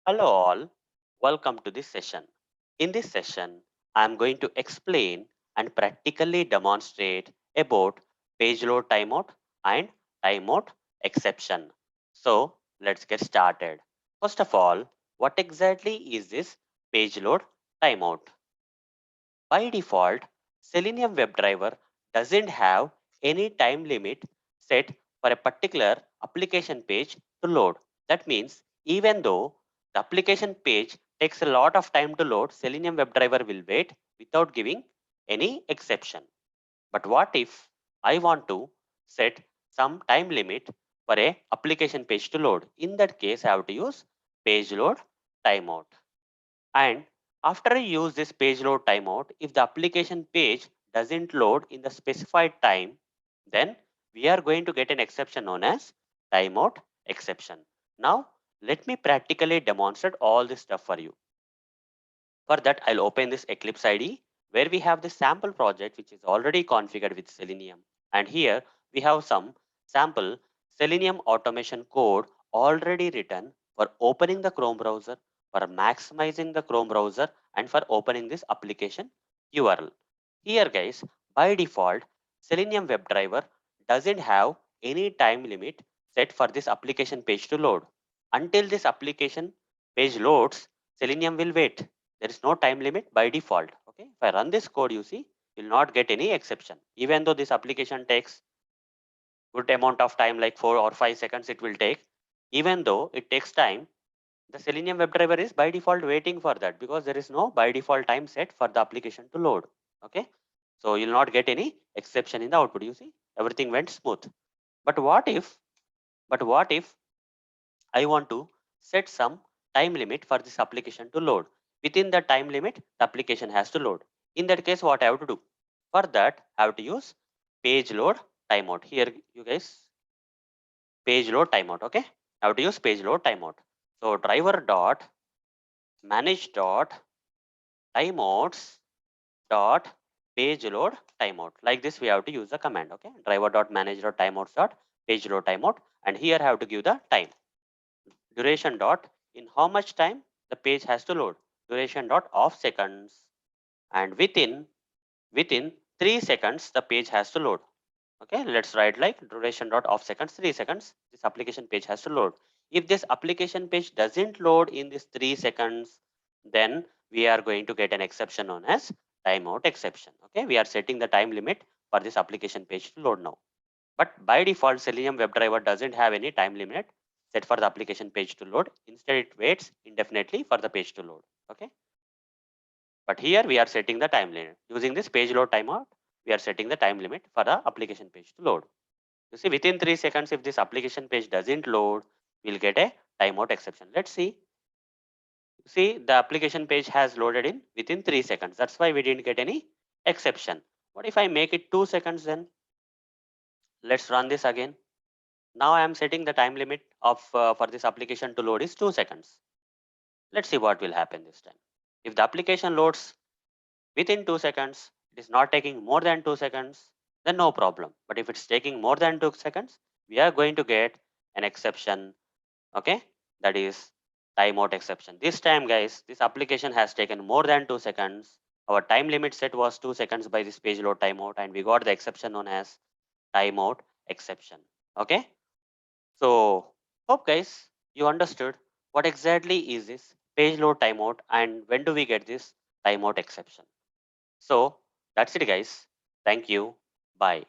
Hello all, welcome to this session. In this session, I am going to explain and practically demonstrate about page load timeout and timeout exception. So let's get started. First of all, what exactly is this page load timeout? By default, Selenium WebDriver doesn't have any time limit set for a particular application page to load. That means even though the application page takes a lot of time to load, Selenium WebDriver will wait without giving any exception. But what if I want to set some time limit for a application page to load? In that case, I have to use page load timeout. And after I use this page load timeout, if the application page doesn't load in the specified time, then we are going to get an exception known as timeout exception. Now, let me practically demonstrate all this stuff for you. For that, I'll open this Eclipse IDE where we have the sample project which is already configured with Selenium. And here we have some sample Selenium automation code already written for opening the Chrome browser, for maximizing the Chrome browser, and for opening this application URL. Here guys, by default, Selenium WebDriver doesn't have any time limit set for this application page to load. Until this application page loads, Selenium will wait. There is no time limit by default. Okay, if I run this code, you see, you will not get any exception. Even though this application takes good amount of time, like 4 or 5 seconds, it will take. Even though it takes time, the Selenium WebDriver is by default waiting for that because there is no by default time set for the application to load. Okay, so you'll not get any exception in the output. You see, everything went smooth. But what if? But what if I want to set some time limit for this application to load? Within the time limit, the application has to load. In that case, what I have to do? For that, I have to use page load timeout. Here, you guys, page load timeout. Okay, I have to use page load timeout. So driver dot manage dot timeouts dot page load timeout. Like this, we have to use the command. Okay, driver dot manage dot timeouts dot page load timeout, and here I have to give the time. Duration dot in how much time the page has to load. Duration dot of seconds, and within 3 seconds the page has to load. Okay, let's write like duration dot of seconds, 3 seconds this application page has to load. If this application page doesn't load in this 3 seconds, then we are going to get an exception known as timeout exception. Okay, we are setting the time limit for this application page to load now. But by default, Selenium WebDriver doesn't have any time limit set for the application page to load. Instead, it waits indefinitely for the page to load. Okay. But here we are setting the time limit. Using this page load timeout, we are setting the time limit for the application page to load. You see, within 3 seconds, if this application page doesn't load, we'll get a timeout exception. Let's see. See, the application page has loaded in within 3 seconds. That's why we didn't get any exception. What if I make it 2 seconds then? Let's run this again. Now I am setting the time limit of for this application to load is 2 seconds. Let's see what will happen this time. If the application loads within 2 seconds, it is not taking more than 2 seconds, then no problem. But if it's taking more than 2 seconds, we are going to get an exception. Okay, that is timeout exception. This time, guys, this application has taken more than 2 seconds. Our time limit set was 2 seconds by this page load timeout, and we got the exception known as timeout exception. Okay. So hope guys you understood what exactly is this page load timeout and when do we get this timeout exception. So that's it guys. Thank you. Bye.